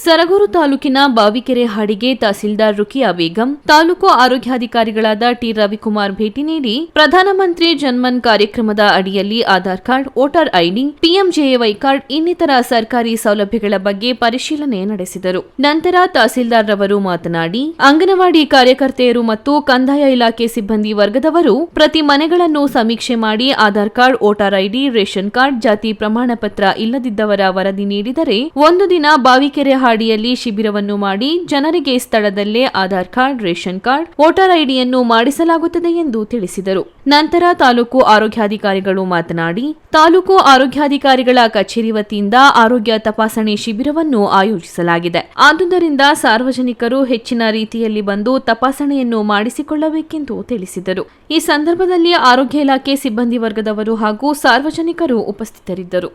ಸರಗೂರು ತಾಲೂಕಿನ ಬಾವಿಕೆರೆ ಹಾಡಿಗೆ ತಹಸೀಲ್ದಾರ್ ರುಕಿಯಾ ಬೇಗಂ, ತಾಲೂಕು ಆರೋಗ್ಯಾಧಿಕಾರಿಗಳಾದ ಟಿ ರವಿಕುಮಾರ್ ಭೇಟಿ ನೀಡಿ ಪ್ರಧಾನಮಂತ್ರಿ ಜನ್ಮನ್ ಕಾರ್ಯಕ್ರಮದ ಅಡಿಯಲ್ಲಿ Aadhaar card, voter ID, PMJAY card ಇನ್ನಿತರ ಸರ್ಕಾರಿ ಸೌಲಭ್ಯಗಳ ಬಗ್ಗೆ ಪರಿಶೀಲನೆ ನಡೆಸಿದರು. ನಂತರ ತಹಸೀಲ್ದಾರ್ ರವರು ಮಾತನಾಡಿ, ಅಂಗನವಾಡಿ ಕಾರ್ಯಕರ್ತೆಯರು ಮತ್ತು ಕಂದಾಯ ಇಲಾಖೆ ಸಿಬ್ಬಂದಿ ವರ್ಗದವರು ಪ್ರತಿ ಮನೆಗಳನ್ನು ಸಮೀಕ್ಷೆ ಮಾಡಿ Aadhaar card, voter ID, ration card, ಜಾತಿ ಪ್ರಮಾಣ ಪತ್ರ ಇಲ್ಲದಿದ್ದವರ ವರದಿ ನೀಡಿದರೆ ಒಂದು ದಿನ ಬಾವಿಕೆರೆ ಹಾಡಿಯಲ್ಲಿ ಶಿಬಿರವನ್ನು ಮಾಡಿ ಜನರಿಗೆ ಸ್ಥಳದಲ್ಲೇ Aadhaar card, ration card, voter ಐಡಿಯನ್ನು ಮಾಡಿಸಲಾಗುತ್ತದೆ ಎಂದು ತಿಳಿಸಿದರು. ನಂತರ ತಾಲೂಕು ಆರೋಗ್ಯಾಧಿಕಾರಿಗಳು ಮಾತನಾಡಿ, ತಾಲೂಕು ಆರೋಗ್ಯಾಧಿಕಾರಿಗಳ ಕಚೇರಿ ವತಿಯಿಂದ ಆರೋಗ್ಯ ತಪಾಸಣೆ ಶಿಬಿರವನ್ನು ಆಯೋಜಿಸಲಾಗಿದೆ. ಆದುದರಿಂದ ಸಾರ್ವಜನಿಕರು ಹೆಚ್ಚಿನ ರೀತಿಯಲ್ಲಿ ಬಂದು ತಪಾಸಣೆಯನ್ನು ಮಾಡಿಸಿಕೊಳ್ಳಬೇಕೆಂದು ತಿಳಿಸಿದರು. ಈ ಸಂದರ್ಭದಲ್ಲಿ ಆರೋಗ್ಯ ಇಲಾಖೆ ಸಿಬ್ಬಂದಿ ವರ್ಗದವರು ಹಾಗೂ ಸಾರ್ವಜನಿಕರು ಉಪಸ್ಥಿತರಿದ್ದರು.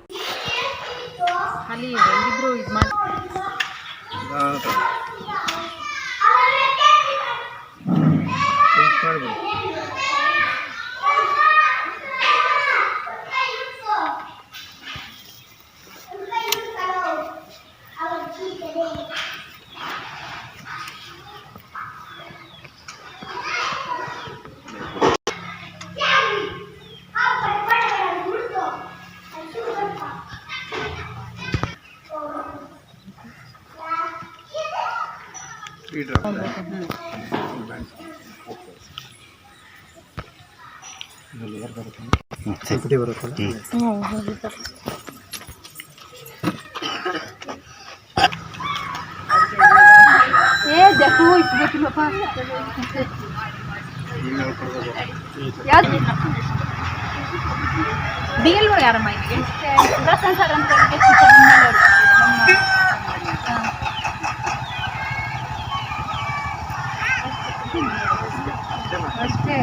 ಅಷ್ಟೇ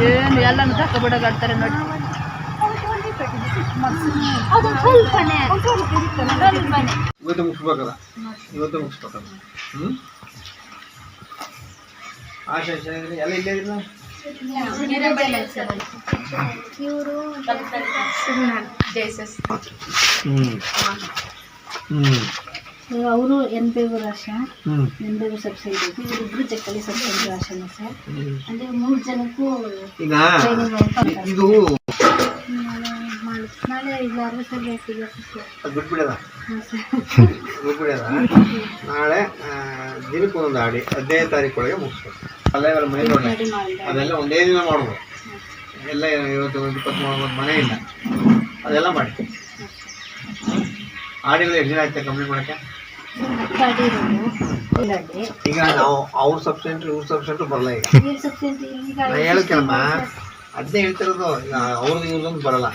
ಏನು ಎಲ್ಲನೂ ತಗೊಬಿಡಗಾಡ್ತಾರೆ ನೋಡಿ. ಇವತ್ತು ಮುಗಿಸ್ಬೇಕಲ್ಲ, ಇವತ್ತು ಮುಗಿಸ್ಬೇಕಲ್ಲ. ಆಶಾ ಎಲ್ಲ ಇಲ್ಲೇ ಇಲ್ಲ. ಅವರು ಎನ್ಬೇಗೂರು ಆಶಾ, ಎನ್ಬೇಗೂರು ಸಬ್ ಸೆಂಟರ್, ಇವರಿಬ್ರು ಚಕ್ಕಲಿ ಸಬ್ ಸೆಂಟರ್ ಆಶಾನೆ ಸರ್. ಅಂದರೆ 3 ಜನಕ್ಕೂ ಈಗ ಇದು ನಾಳೆ 6 ಸಲ ಆಗ್ತಿದೆ ಅದು ಬಿಟ್ಬಿಡೋದ, ನಾಳೆ ದಿನಕ್ಕೆ ಒಂದೊಂದು ಆಡಿ 15 ತಾರೀಕು ಮುಗಿಸ್ಬೇಕು. ಅಲ್ಲೆಲ್ಲ ಮನೆ ನೋಡಿ ಅದೆಲ್ಲ ಒಂದೇ ದಿನ ಮಾಡ್ಬೋದು. ಎಲ್ಲ 20-20 ಮನೆ ಇಲ್ಲ, ಅದೆಲ್ಲ ಮಾಡಿ. ಆಡಿಲ್ಲ ಎಷ್ಟು ದಿನ ಆಯ್ತಾ ಕಂಪ್ಲೀಟ್ ಮಾಡೋಕ್ಕೆ? ಈಗ ನಾವು ಅವ್ರ ಸಬ್ ಸೆಂಟ್ರ್ ಇವ್ರ ಸಬ್ ಸೆಂಟ್ರ್ ಬರಲ್ಲ. ಈಗ ನಾ ಹೇಳಕ್ಕಮ್ಮ ಅದನ್ನೇ ಹೇಳ್ತಿರೋದು. ಈಗ ಅವ್ರದ್ದು ಇವ್ರದೊಂದು ಬರಲ್ಲ.